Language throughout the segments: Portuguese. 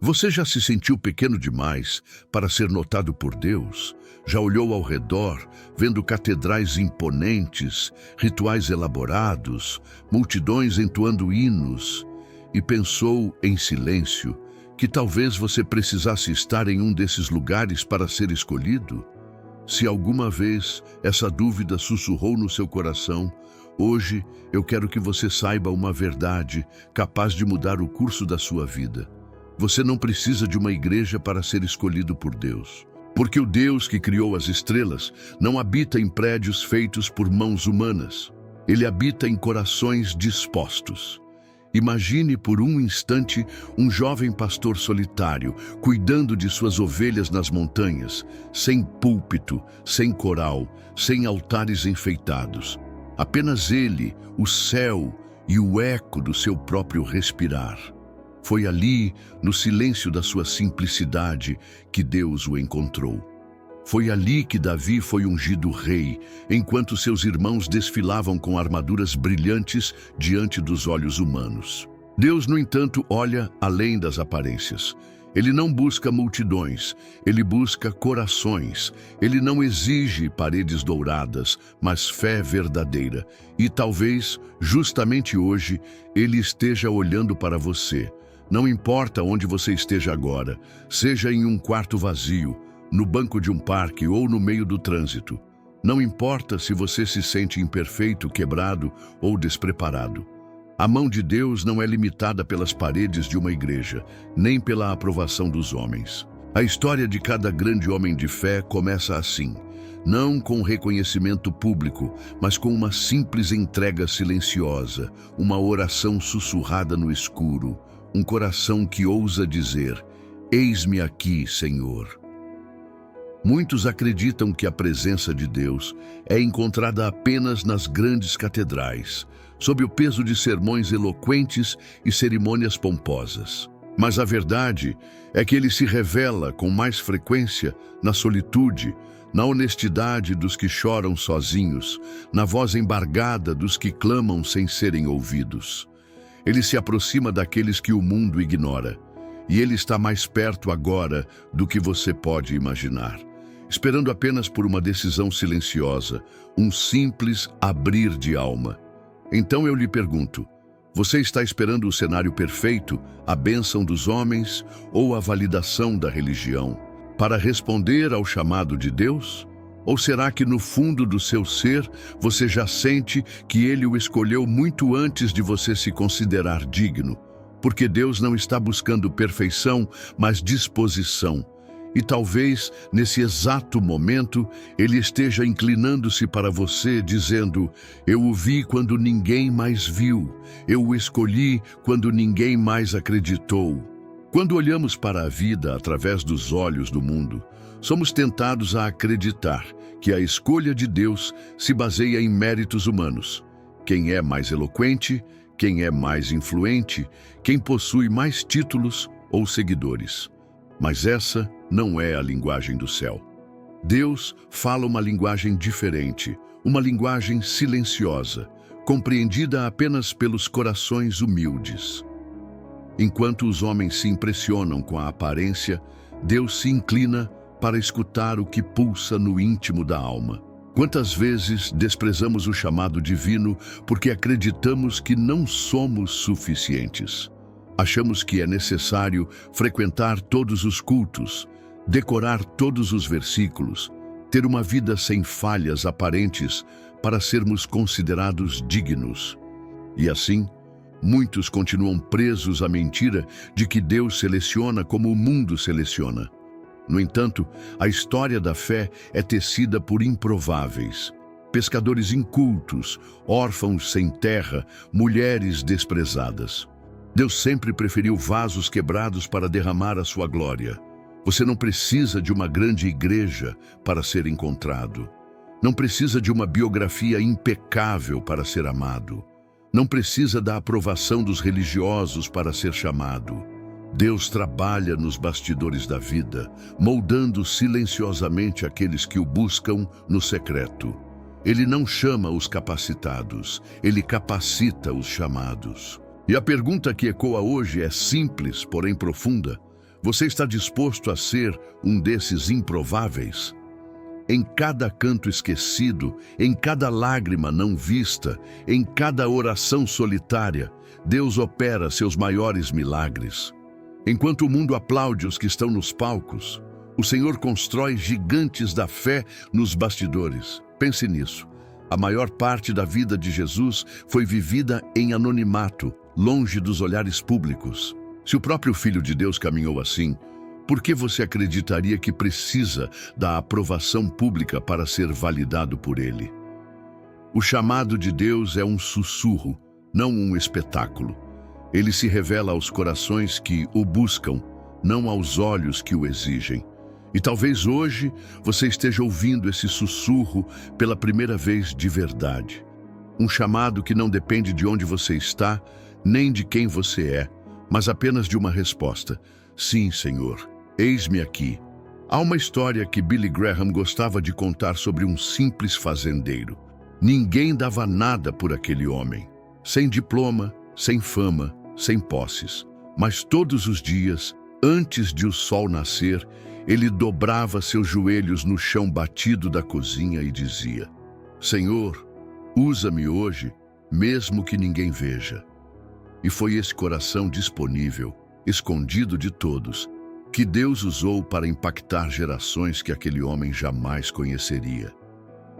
Você já se sentiu pequeno demais para ser notado por Deus? Já olhou ao redor, vendo catedrais imponentes, rituais elaborados, multidões entoando hinos, e pensou em silêncio que talvez você precisasse estar em um desses lugares para ser escolhido? Se alguma vez essa dúvida sussurrou no seu coração, hoje eu quero que você saiba uma verdade capaz de mudar o curso da sua vida. Você não precisa de uma igreja para ser escolhido por Deus. Porque o Deus que criou as estrelas não habita em prédios feitos por mãos humanas. Ele habita em corações dispostos. Imagine por um instante um jovem pastor solitário, cuidando de suas ovelhas nas montanhas, sem púlpito, sem coral, sem altares enfeitados. Apenas ele, o céu e o eco do seu próprio respirar. Foi ali, no silêncio da sua simplicidade, que Deus o encontrou. Foi ali que Davi foi ungido rei, enquanto seus irmãos desfilavam com armaduras brilhantes diante dos olhos humanos. Deus, no entanto, olha além das aparências. Ele não busca multidões, ele busca corações. Ele não exige paredes douradas, mas fé verdadeira. E talvez, justamente hoje, ele esteja olhando para você. Não importa onde você esteja agora, seja em um quarto vazio, no banco de um parque ou no meio do trânsito. Não importa se você se sente imperfeito, quebrado ou despreparado. A mão de Deus não é limitada pelas paredes de uma igreja, nem pela aprovação dos homens. A história de cada grande homem de fé começa assim, não com reconhecimento público, mas com uma simples entrega silenciosa, uma oração sussurrada no escuro, um coração que ousa dizer, eis-me aqui, Senhor. Muitos acreditam que a presença de Deus é encontrada apenas nas grandes catedrais, sob o peso de sermões eloquentes e cerimônias pomposas. Mas a verdade é que ele se revela com mais frequência na solitude, na honestidade dos que choram sozinhos, na voz embargada dos que clamam sem serem ouvidos. Ele se aproxima daqueles que o mundo ignora, e ele está mais perto agora do que você pode imaginar, esperando apenas por uma decisão silenciosa, um simples abrir de alma. Então eu lhe pergunto, você está esperando o cenário perfeito, a bênção dos homens ou a validação da religião, para responder ao chamado de Deus? Ou será que no fundo do seu ser você já sente que ele o escolheu muito antes de você se considerar digno? Porque Deus não está buscando perfeição, mas disposição. E talvez, nesse exato momento, ele esteja inclinando-se para você, dizendo, eu o vi quando ninguém mais viu, eu o escolhi quando ninguém mais acreditou. Quando olhamos para a vida através dos olhos do mundo, somos tentados a acreditar que a escolha de Deus se baseia em méritos humanos. Quem é mais eloquente, quem é mais influente, quem possui mais títulos ou seguidores. Mas essa não é a linguagem do céu. Deus fala uma linguagem diferente, uma linguagem silenciosa, compreendida apenas pelos corações humildes. Enquanto os homens se impressionam com a aparência, Deus se inclina para escutar o que pulsa no íntimo da alma. Quantas vezes desprezamos o chamado divino porque acreditamos que não somos suficientes? Achamos que é necessário frequentar todos os cultos, decorar todos os versículos, ter uma vida sem falhas aparentes para sermos considerados dignos. E assim, muitos continuam presos à mentira de que Deus seleciona como o mundo seleciona. No entanto, a história da fé é tecida por improváveis. Pescadores incultos, órfãos sem terra, mulheres desprezadas. Deus sempre preferiu vasos quebrados para derramar a sua glória. Você não precisa de uma grande igreja para ser encontrado. Não precisa de uma biografia impecável para ser amado. Não precisa da aprovação dos religiosos para ser chamado. Deus trabalha nos bastidores da vida, moldando silenciosamente aqueles que o buscam no secreto. Ele não chama os capacitados, ele capacita os chamados. E a pergunta que ecoa hoje é simples, porém profunda. Você está disposto a ser um desses improváveis? Em cada canto esquecido, em cada lágrima não vista, em cada oração solitária, Deus opera seus maiores milagres. Enquanto o mundo aplaude os que estão nos palcos, o Senhor constrói gigantes da fé nos bastidores. Pense nisso. A maior parte da vida de Jesus foi vivida em anonimato, longe dos olhares públicos. Se o próprio Filho de Deus caminhou assim, por que você acreditaria que precisa da aprovação pública para ser validado por Ele? O chamado de Deus é um sussurro, não um espetáculo. Ele se revela aos corações que o buscam, não aos olhos que o exigem. E talvez hoje você esteja ouvindo esse sussurro pela primeira vez de verdade. Um chamado que não depende de onde você está, nem de quem você é, mas apenas de uma resposta. Sim, Senhor, eis-me aqui. Há uma história que Billy Graham gostava de contar sobre um simples fazendeiro. Ninguém dava nada por aquele homem. Sem diploma, sem fama, sem posses. Mas todos os dias, antes de o sol nascer, ele dobrava seus joelhos no chão batido da cozinha e dizia: Senhor, usa-me hoje, mesmo que ninguém veja. E foi esse coração disponível, escondido de todos, que Deus usou para impactar gerações que aquele homem jamais conheceria.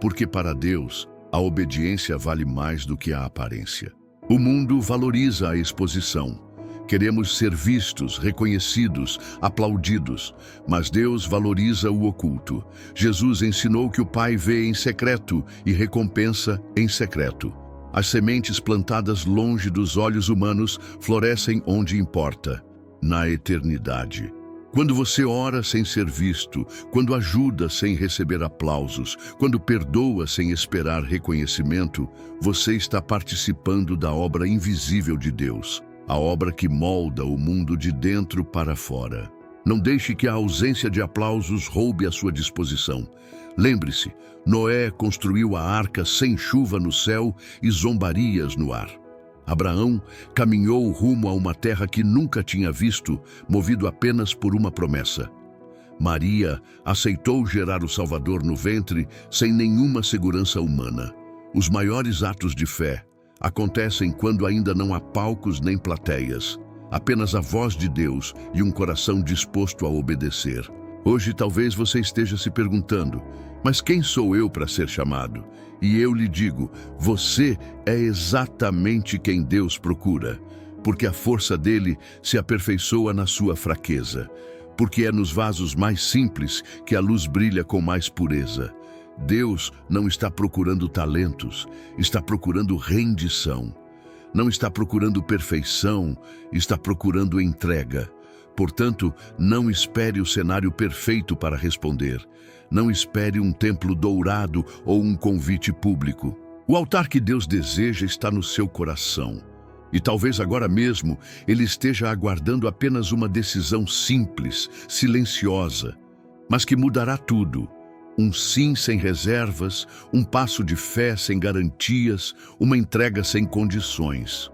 Porque para Deus, a obediência vale mais do que a aparência. O mundo valoriza a exposição. Queremos ser vistos, reconhecidos, aplaudidos, mas Deus valoriza o oculto. Jesus ensinou que o Pai vê em secreto e recompensa em secreto. As sementes plantadas longe dos olhos humanos florescem onde importa, na eternidade. Quando você ora sem ser visto, quando ajuda sem receber aplausos, quando perdoa sem esperar reconhecimento, você está participando da obra invisível de Deus. A obra que molda o mundo de dentro para fora. Não deixe que a ausência de aplausos roube a sua disposição. Lembre-se, Noé construiu a arca sem chuva no céu e zombarias no ar. Abraão caminhou rumo a uma terra que nunca tinha visto, movido apenas por uma promessa. Maria aceitou gerar o Salvador no ventre sem nenhuma segurança humana. Os maiores atos de fé acontecem quando ainda não há palcos nem plateias, apenas a voz de Deus e um coração disposto a obedecer. Hoje talvez você esteja se perguntando, mas quem sou eu para ser chamado? E eu lhe digo, você é exatamente quem Deus procura, porque a força dele se aperfeiçoa na sua fraqueza, porque é nos vasos mais simples que a luz brilha com mais pureza. Deus não está procurando talentos, está procurando rendição. Não está procurando perfeição, está procurando entrega. Portanto, não espere o cenário perfeito para responder. Não espere um templo dourado ou um convite público. O altar que Deus deseja está no seu coração. E talvez agora mesmo ele esteja aguardando apenas uma decisão simples, silenciosa, mas que mudará tudo. Um sim sem reservas, um passo de fé sem garantias, uma entrega sem condições.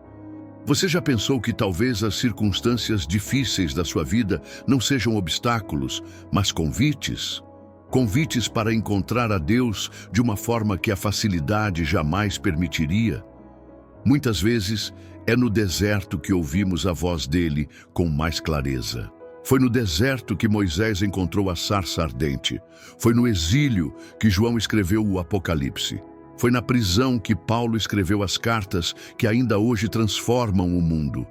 Você já pensou que talvez as circunstâncias difíceis da sua vida não sejam obstáculos, mas convites? Convites para encontrar a Deus de uma forma que a facilidade jamais permitiria? Muitas vezes é no deserto que ouvimos a voz dele com mais clareza. Foi no deserto que Moisés encontrou a sarça ardente. Foi no exílio que João escreveu o Apocalipse. Foi na prisão que Paulo escreveu as cartas que ainda hoje transformam o mundo.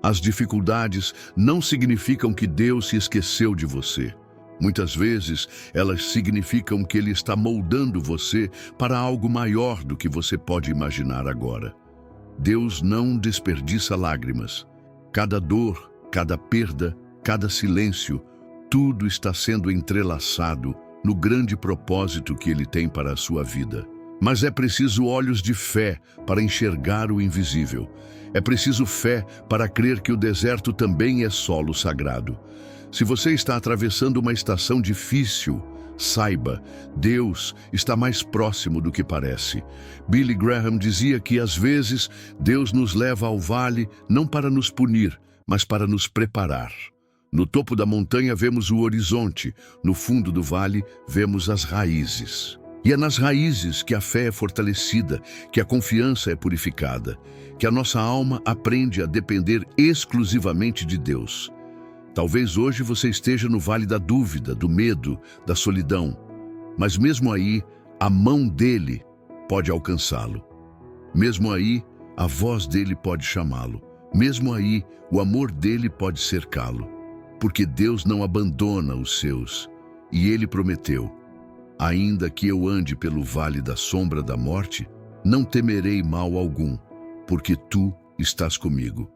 As dificuldades não significam que Deus se esqueceu de você. Muitas vezes, elas significam que Ele está moldando você para algo maior do que você pode imaginar agora. Deus não desperdiça lágrimas. Cada dor, cada perda, cada silêncio, tudo está sendo entrelaçado no grande propósito que Ele tem para a sua vida. Mas é preciso olhos de fé para enxergar o invisível. É preciso fé para crer que o deserto também é solo sagrado. Se você está atravessando uma estação difícil, saiba, Deus está mais próximo do que parece. Billy Graham dizia que, às vezes, Deus nos leva ao vale não para nos punir, mas para nos preparar. No topo da montanha vemos o horizonte, no fundo do vale vemos as raízes. E é nas raízes que a fé é fortalecida, que a confiança é purificada, que a nossa alma aprende a depender exclusivamente de Deus. Talvez hoje você esteja no vale da dúvida, do medo, da solidão, mas mesmo aí, a mão dele pode alcançá-lo. Mesmo aí, a voz dele pode chamá-lo. Mesmo aí, o amor dele pode cercá-lo. Porque Deus não abandona os seus. E ele prometeu: ainda que eu ande pelo vale da sombra da morte, não temerei mal algum, porque tu estás comigo.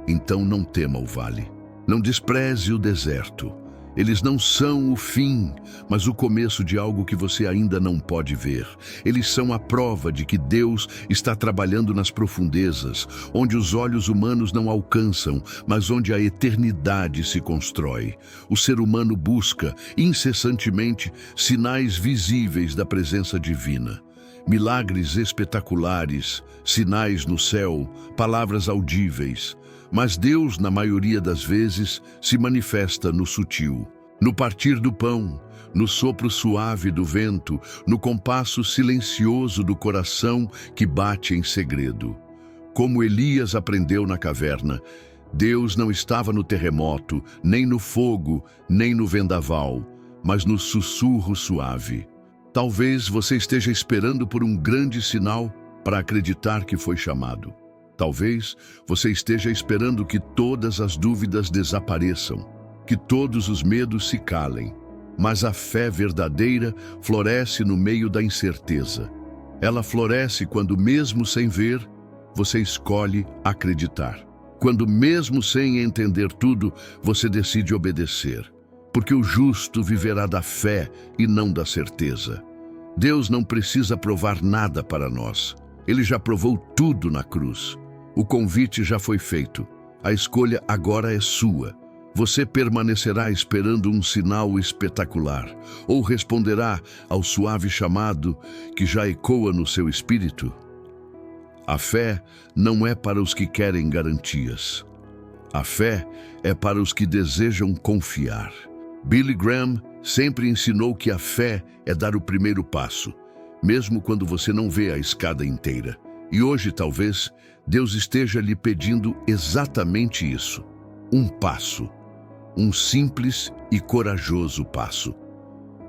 Então não tema o vale. Não despreze o deserto. Eles não são o fim, mas o começo de algo que você ainda não pode ver. Eles são a prova de que Deus está trabalhando nas profundezas, onde os olhos humanos não alcançam, mas onde a eternidade se constrói. O ser humano busca, incessantemente, sinais visíveis da presença divina. Milagres espetaculares, sinais no céu, palavras audíveis. Mas Deus, na maioria das vezes, se manifesta no sutil, no partir do pão, no sopro suave do vento, no compasso silencioso do coração que bate em segredo. Como Elias aprendeu na caverna, Deus não estava no terremoto, nem no fogo, nem no vendaval, mas no sussurro suave. Talvez você esteja esperando por um grande sinal para acreditar que foi chamado. Talvez você esteja esperando que todas as dúvidas desapareçam, que todos os medos se calem. Mas a fé verdadeira floresce no meio da incerteza. Ela floresce quando, mesmo sem ver, você escolhe acreditar. Quando, mesmo sem entender tudo, você decide obedecer. Porque o justo viverá da fé e não da certeza. Deus não precisa provar nada para nós. Ele já provou tudo na cruz. O convite já foi feito. A escolha agora é sua. Você permanecerá esperando um sinal espetacular ou responderá ao suave chamado que já ecoa no seu espírito? A fé não é para os que querem garantias. A fé é para os que desejam confiar. Billy Graham sempre ensinou que a fé é dar o primeiro passo, mesmo quando você não vê a escada inteira. E hoje, talvez, Deus esteja lhe pedindo exatamente isso. Um passo. Um simples e corajoso passo.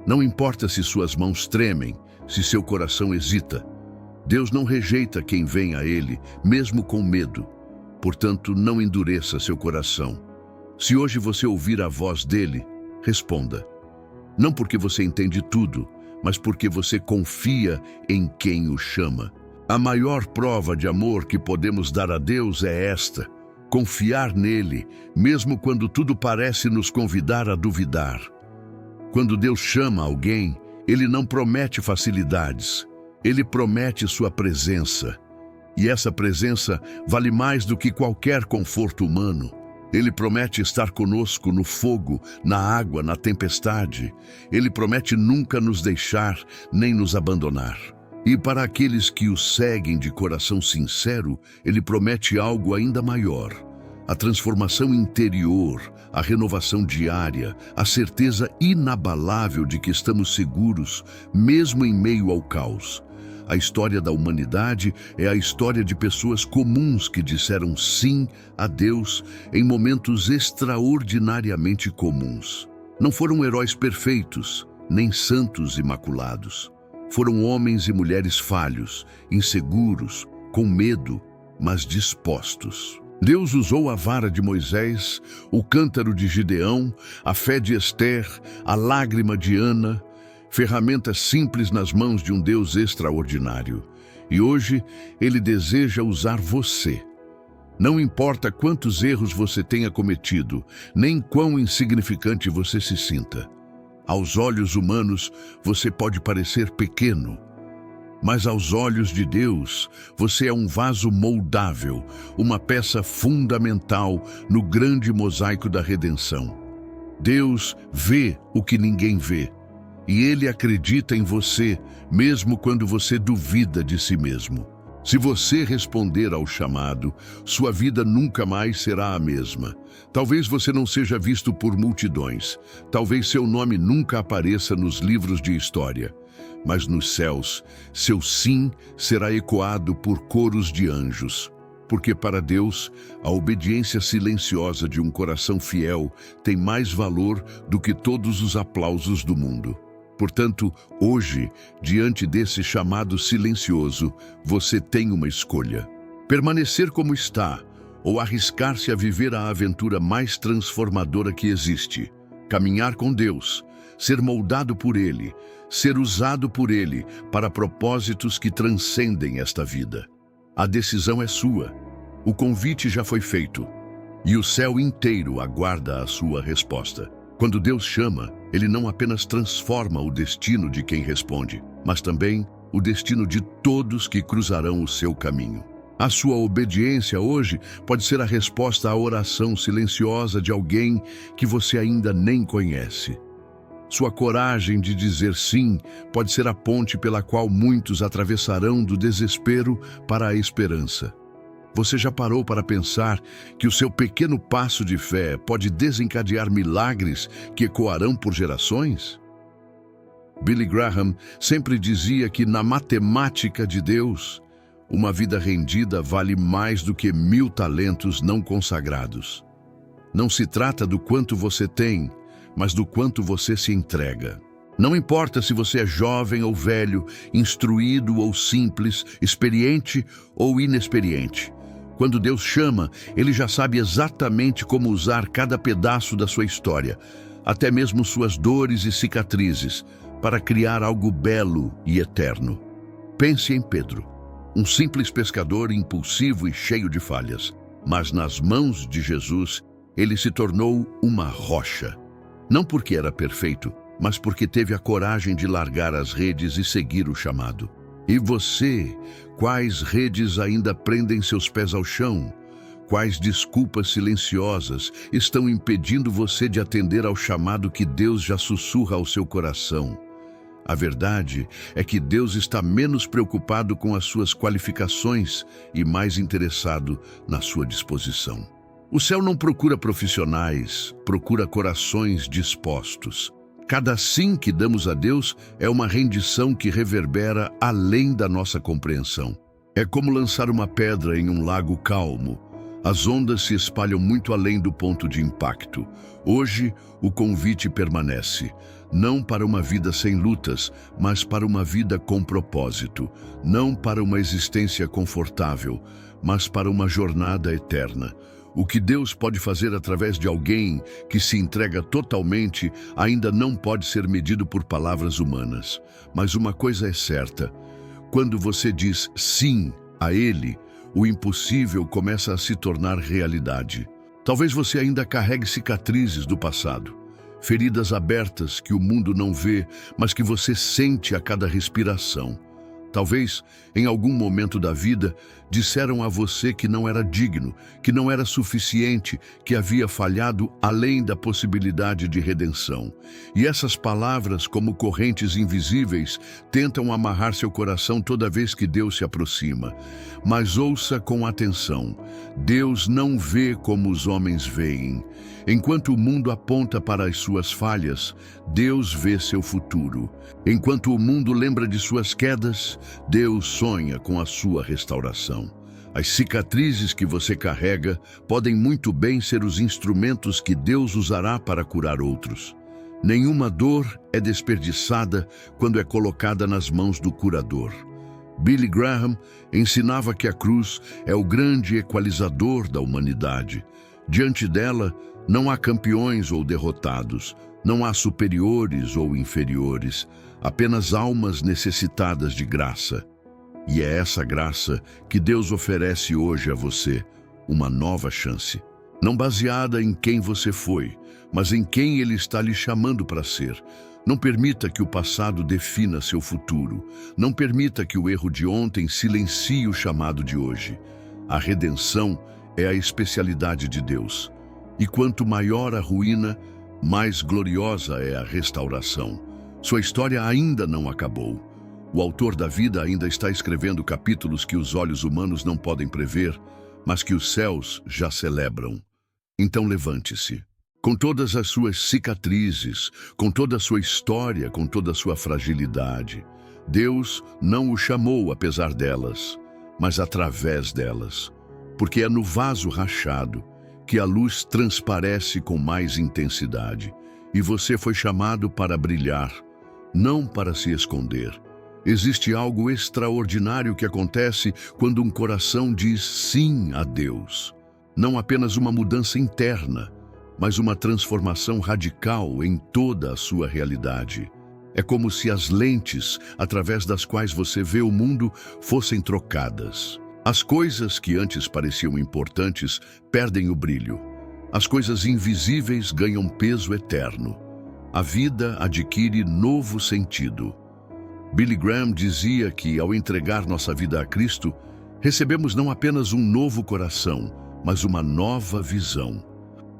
Não importa se suas mãos tremem, se seu coração hesita. Deus não rejeita quem vem a Ele, mesmo com medo. Portanto, não endureça seu coração. Se hoje você ouvir a voz dele, responda. Não porque você entende tudo, mas porque você confia em quem o chama. A maior prova de amor que podemos dar a Deus é esta: confiar nele, mesmo quando tudo parece nos convidar a duvidar. Quando Deus chama alguém, ele não promete facilidades, ele promete sua presença. E essa presença vale mais do que qualquer conforto humano. Ele promete estar conosco no fogo, na água, na tempestade. Ele promete nunca nos deixar, nem nos abandonar. E para aqueles que o seguem de coração sincero, ele promete algo ainda maior. A transformação interior, a renovação diária, a certeza inabalável de que estamos seguros, mesmo em meio ao caos. A história da humanidade é a história de pessoas comuns que disseram sim a Deus em momentos extraordinariamente comuns. Não foram heróis perfeitos, nem santos imaculados. Foram homens e mulheres falhos, inseguros, com medo, mas dispostos. Deus usou a vara de Moisés, o cântaro de Gideão, a fé de Ester, a lágrima de Ana, ferramentas simples nas mãos de um Deus extraordinário. E hoje, Ele deseja usar você. Não importa quantos erros você tenha cometido, nem quão insignificante você se sinta. Aos olhos humanos, você pode parecer pequeno, mas aos olhos de Deus, você é um vaso moldável, uma peça fundamental no grande mosaico da redenção. Deus vê o que ninguém vê, e Ele acredita em você, mesmo quando você duvida de si mesmo. Se você responder ao chamado, sua vida nunca mais será a mesma. Talvez você não seja visto por multidões. Talvez seu nome nunca apareça nos livros de história. Mas nos céus, seu sim será ecoado por coros de anjos. Porque para Deus, a obediência silenciosa de um coração fiel tem mais valor do que todos os aplausos do mundo. Portanto, hoje, diante desse chamado silencioso, você tem uma escolha. Permanecer como está, ou arriscar-se a viver a aventura mais transformadora que existe. Caminhar com Deus, ser moldado por Ele, ser usado por Ele para propósitos que transcendem esta vida. A decisão é sua. O convite já foi feito. E o céu inteiro aguarda a sua resposta. Quando Deus chama, Ele não apenas transforma o destino de quem responde, mas também o destino de todos que cruzarão o seu caminho. A sua obediência hoje pode ser a resposta à oração silenciosa de alguém que você ainda nem conhece. Sua coragem de dizer sim pode ser a ponte pela qual muitos atravessarão do desespero para a esperança. Você já parou para pensar que o seu pequeno passo de fé pode desencadear milagres que ecoarão por gerações? Billy Graham sempre dizia que na matemática de Deus, uma vida rendida vale mais do que 1000 talentos não consagrados. Não se trata do quanto você tem, mas do quanto você se entrega. Não importa se você é jovem ou velho, instruído ou simples, experiente ou inexperiente. Quando Deus chama, Ele já sabe exatamente como usar cada pedaço da sua história, até mesmo suas dores e cicatrizes, para criar algo belo e eterno. Pense em Pedro, um simples pescador impulsivo e cheio de falhas, mas nas mãos de Jesus, ele se tornou uma rocha. Não porque era perfeito, mas porque teve a coragem de largar as redes e seguir o chamado. E você, quais redes ainda prendem seus pés ao chão? Quais desculpas silenciosas estão impedindo você de atender ao chamado que Deus já sussurra ao seu coração? A verdade é que Deus está menos preocupado com as suas qualificações e mais interessado na sua disposição. O céu não procura profissionais, procura corações dispostos. Cada sim que damos a Deus é uma rendição que reverbera além da nossa compreensão. É como lançar uma pedra em um lago calmo. As ondas se espalham muito além do ponto de impacto. Hoje, o convite permanece, não para uma vida sem lutas, mas para uma vida com propósito, não para uma existência confortável, mas para uma jornada eterna. O que Deus pode fazer através de alguém que se entrega totalmente ainda não pode ser medido por palavras humanas. Mas uma coisa é certa: quando você diz sim a Ele, o impossível começa a se tornar realidade. Talvez você ainda carregue cicatrizes do passado, feridas abertas que o mundo não vê, mas que você sente a cada respiração. Talvez, em algum momento da vida, disseram a você que não era digno, que não era suficiente, que havia falhado além da possibilidade de redenção. E essas palavras, como correntes invisíveis, tentam amarrar seu coração toda vez que Deus se aproxima. Mas ouça com atenção: Deus não vê como os homens veem. Enquanto o mundo aponta para as suas falhas, Deus vê seu futuro. Enquanto o mundo lembra de suas quedas, Deus sonha com a sua restauração. As cicatrizes que você carrega podem muito bem ser os instrumentos que Deus usará para curar outros. Nenhuma dor é desperdiçada quando é colocada nas mãos do curador. Billy Graham ensinava que a cruz é o grande equalizador da humanidade. Diante dela, não há campeões ou derrotados, não há superiores ou inferiores, apenas almas necessitadas de graça. E é essa graça que Deus oferece hoje a você, uma nova chance. Não baseada em quem você foi, mas em quem Ele está lhe chamando para ser. Não permita que o passado defina seu futuro. Não permita que o erro de ontem silencie o chamado de hoje. A redenção é a especialidade de Deus. E quanto maior a ruína, mais gloriosa é a restauração. Sua história ainda não acabou. O autor da vida ainda está escrevendo capítulos que os olhos humanos não podem prever, mas que os céus já celebram. Então levante-se. Com todas as suas cicatrizes, com toda a sua história, com toda a sua fragilidade, Deus não o chamou apesar delas, mas através delas, porque é no vaso rachado que a luz transparece com mais intensidade, e você foi chamado para brilhar, não para se esconder. Existe algo extraordinário que acontece quando um coração diz sim a Deus. Não apenas uma mudança interna, mas uma transformação radical em toda a sua realidade. É como se as lentes através das quais você vê o mundo fossem trocadas. As coisas que antes pareciam importantes perdem o brilho. As coisas invisíveis ganham peso eterno. A vida adquire novo sentido. Billy Graham dizia que, ao entregar nossa vida a Cristo, recebemos não apenas um novo coração, mas uma nova visão.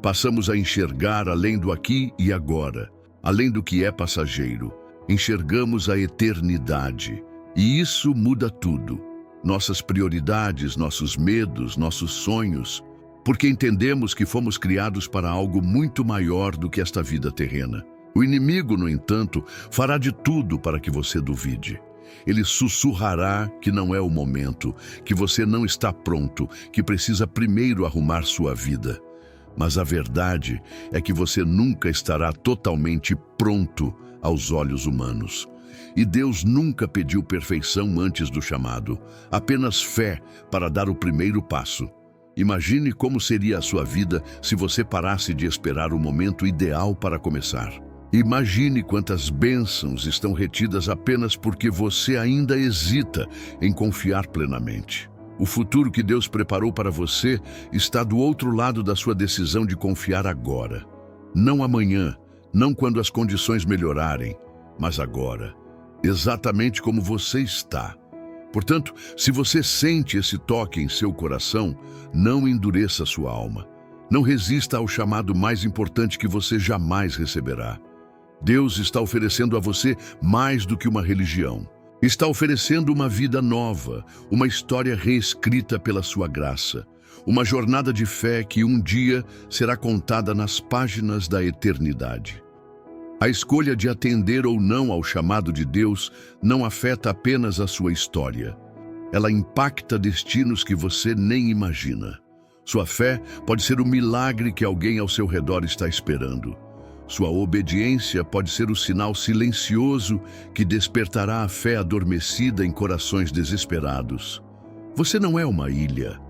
Passamos a enxergar além do aqui e agora, além do que é passageiro. Enxergamos a eternidade. E isso muda tudo. Nossas prioridades, nossos medos, nossos sonhos, porque entendemos que fomos criados para algo muito maior do que esta vida terrena. O inimigo, no entanto, fará de tudo para que você duvide. Ele sussurrará que não é o momento, que você não está pronto, que precisa primeiro arrumar sua vida. Mas a verdade é que você nunca estará totalmente pronto aos olhos humanos. E Deus nunca pediu perfeição antes do chamado, apenas fé para dar o primeiro passo. Imagine como seria a sua vida se você parasse de esperar o momento ideal para começar. Imagine quantas bênçãos estão retidas apenas porque você ainda hesita em confiar plenamente. O futuro que Deus preparou para você está do outro lado da sua decisão de confiar agora. Não amanhã, não quando as condições melhorarem, mas agora, exatamente como você está. Portanto, se você sente esse toque em seu coração, não endureça sua alma. Não resista ao chamado mais importante que você jamais receberá. Deus está oferecendo a você mais do que uma religião. Está oferecendo uma vida nova, uma história reescrita pela sua graça, uma jornada de fé que um dia será contada nas páginas da eternidade. A escolha de atender ou não ao chamado de Deus não afeta apenas a sua história. Ela impacta destinos que você nem imagina. Sua fé pode ser o milagre que alguém ao seu redor está esperando. Sua obediência pode ser o sinal silencioso que despertará a fé adormecida em corações desesperados. Você não é uma ilha.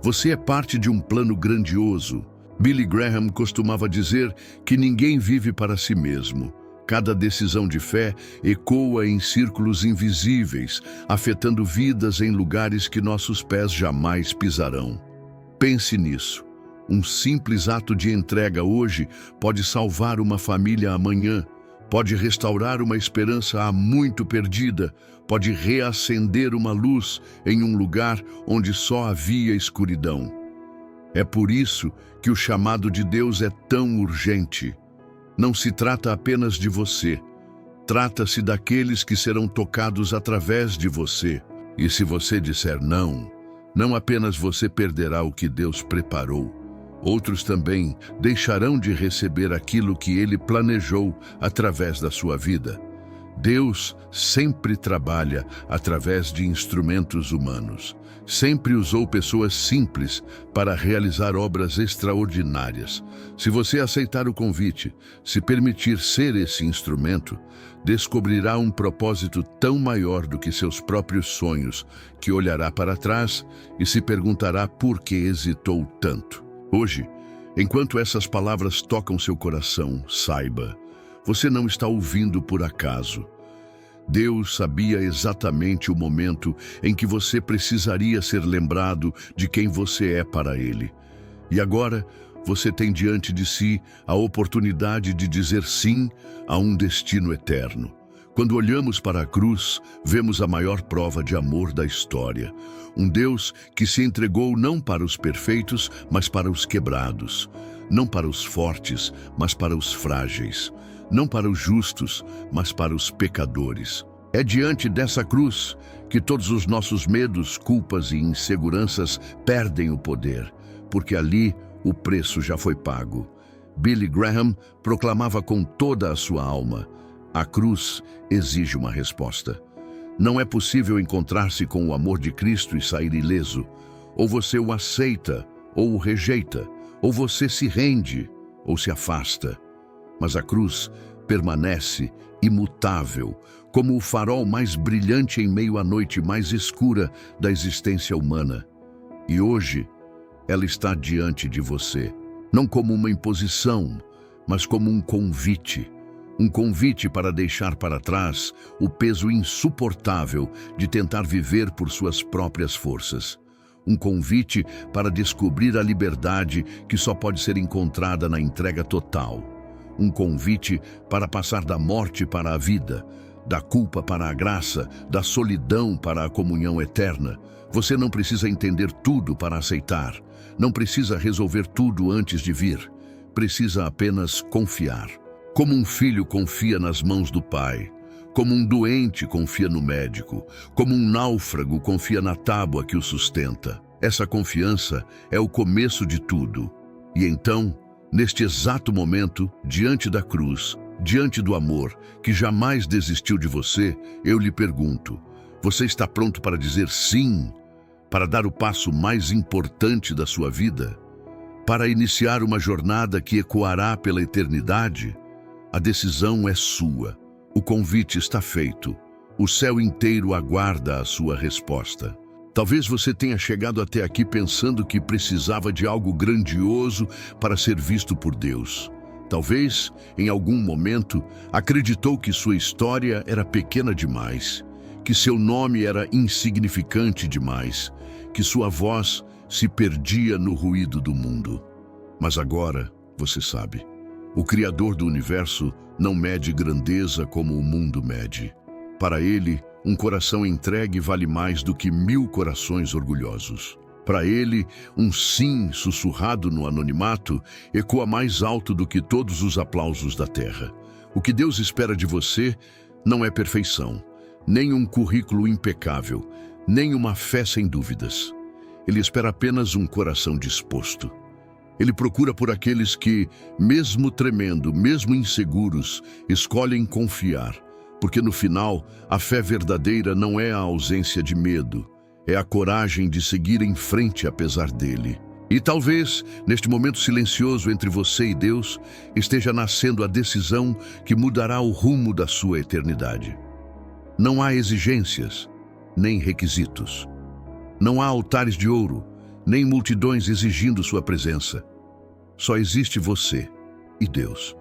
Você é parte de um plano grandioso. Billy Graham costumava dizer que ninguém vive para si mesmo. Cada decisão de fé ecoa em círculos invisíveis, afetando vidas em lugares que nossos pés jamais pisarão. Pense nisso. Um simples ato de entrega hoje pode salvar uma família amanhã, pode restaurar uma esperança há muito perdida, pode reacender uma luz em um lugar onde só havia escuridão. É por isso que o chamado de Deus é tão urgente. Não se trata apenas de você, trata-se daqueles que serão tocados através de você. E se você disser não, não apenas você perderá o que Deus preparou, outros também deixarão de receber aquilo que Ele planejou através da sua vida. Deus sempre trabalha através de instrumentos humanos. Sempre usou pessoas simples para realizar obras extraordinárias. Se você aceitar o convite, se permitir ser esse instrumento, descobrirá um propósito tão maior do que seus próprios sonhos, que olhará para trás e se perguntará por que hesitou tanto. Hoje, enquanto essas palavras tocam seu coração, saiba, você não está ouvindo por acaso. Deus sabia exatamente o momento em que você precisaria ser lembrado de quem você é para Ele. E agora, você tem diante de si a oportunidade de dizer sim a um destino eterno. Quando olhamos para a cruz, vemos a maior prova de amor da história. Um Deus que se entregou não para os perfeitos, mas para os quebrados. Não para os fortes, mas para os frágeis. Não para os justos, mas para os pecadores. É diante dessa cruz que todos os nossos medos, culpas e inseguranças perdem o poder, porque ali o preço já foi pago. Billy Graham proclamava com toda a sua alma: a cruz exige uma resposta. Não é possível encontrar-se com o amor de Cristo e sair ileso. Ou você o aceita, ou o rejeita, ou você se rende, ou se afasta. Mas a cruz permanece imutável, como o farol mais brilhante em meio à noite mais escura da existência humana. E hoje, ela está diante de você, não como uma imposição, mas como um convite. Um convite para deixar para trás o peso insuportável de tentar viver por suas próprias forças. Um convite para descobrir a liberdade que só pode ser encontrada na entrega total. Um convite para passar da morte para a vida, da culpa para a graça, da solidão para a comunhão eterna. Você não precisa entender tudo para aceitar. Não precisa resolver tudo antes de vir. Precisa apenas confiar. Como um filho confia nas mãos do pai, como um doente confia no médico, como um náufrago confia na tábua que o sustenta. Essa confiança é o começo de tudo. E então, neste exato momento, diante da cruz, diante do amor que jamais desistiu de você, eu lhe pergunto: você está pronto para dizer sim, para dar o passo mais importante da sua vida? Para iniciar uma jornada que ecoará pela eternidade? A decisão é sua. O convite está feito. O céu inteiro aguarda a sua resposta. Talvez você tenha chegado até aqui pensando que precisava de algo grandioso para ser visto por Deus. Talvez, em algum momento, acreditou que sua história era pequena demais, que seu nome era insignificante demais, que sua voz se perdia no ruído do mundo. Mas agora, você sabe. O Criador do universo não mede grandeza como o mundo mede. Para ele, um coração entregue vale mais do que 1000 corações orgulhosos. Para ele, um sim sussurrado no anonimato ecoa mais alto do que todos os aplausos da terra. O que Deus espera de você não é perfeição, nem um currículo impecável, nem uma fé sem dúvidas. Ele espera apenas um coração disposto. Ele procura por aqueles que, mesmo tremendo, mesmo inseguros, escolhem confiar, porque no final, a fé verdadeira não é a ausência de medo, é a coragem de seguir em frente apesar dele. E talvez, neste momento silencioso entre você e Deus, esteja nascendo a decisão que mudará o rumo da sua eternidade. Não há exigências, nem requisitos. Não há altares de ouro, nem multidões exigindo sua presença. Só existe você e Deus.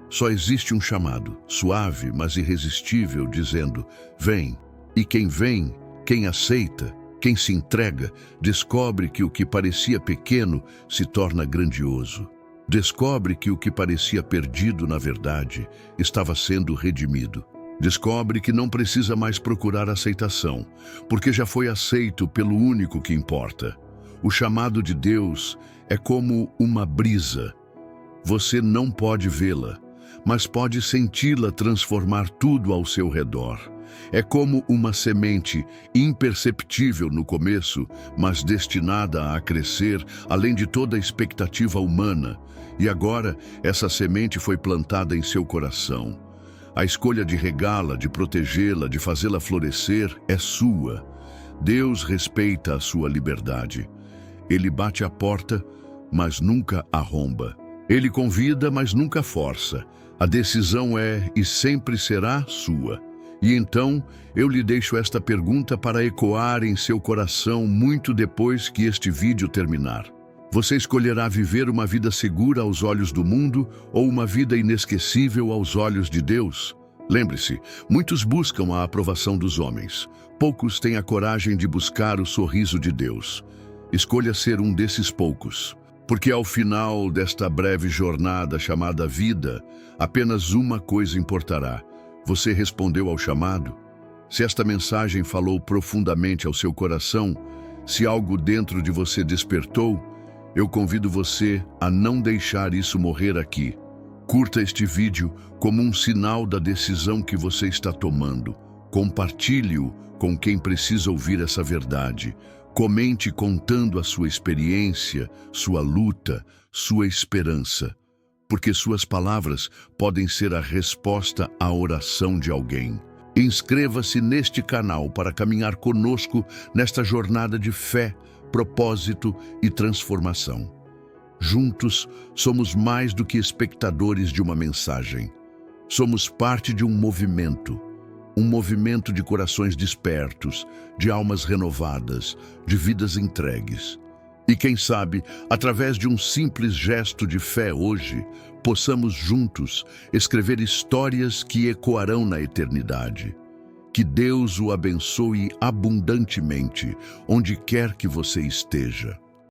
Só existe um chamado, suave, mas irresistível, dizendo: vem. E quem vem, quem aceita, quem se entrega, descobre que o que parecia pequeno se torna grandioso. Descobre que o que parecia perdido, na verdade, estava sendo redimido. Descobre que não precisa mais procurar aceitação, porque já foi aceito pelo único que importa. O chamado de Deus é como uma brisa. Você não pode vê-la, mas pode senti-la transformar tudo ao seu redor. É como uma semente imperceptível no começo, mas destinada a crescer além de toda a expectativa humana. E agora, essa semente foi plantada em seu coração. A escolha de regá-la, de protegê-la, de fazê-la florescer é sua. Deus respeita a sua liberdade. Ele bate a porta, mas nunca arromba. Ele convida, mas nunca força. A decisão é e sempre será sua. E então, eu lhe deixo esta pergunta para ecoar em seu coração muito depois que este vídeo terminar. Você escolherá viver uma vida segura aos olhos do mundo ou uma vida inesquecível aos olhos de Deus? Lembre-se, muitos buscam a aprovação dos homens. Poucos têm a coragem de buscar o sorriso de Deus. Escolha ser um desses poucos, porque ao final desta breve jornada chamada vida, apenas uma coisa importará. Você respondeu ao chamado? Se esta mensagem falou profundamente ao seu coração, se algo dentro de você despertou, eu convido você a não deixar isso morrer aqui. Curta este vídeo como um sinal da decisão que você está tomando. Compartilhe-o com quem precisa ouvir essa verdade. Comente contando a sua experiência, sua luta, sua esperança, porque suas palavras podem ser a resposta à oração de alguém. Inscreva-se neste canal para caminhar conosco nesta jornada de fé, propósito e transformação. Juntos, somos mais do que espectadores de uma mensagem. Somos parte de um movimento de corações despertos, de almas renovadas, de vidas entregues. E quem sabe, através de um simples gesto de fé hoje, possamos juntos escrever histórias que ecoarão na eternidade. Que Deus o abençoe abundantemente, onde quer que você esteja.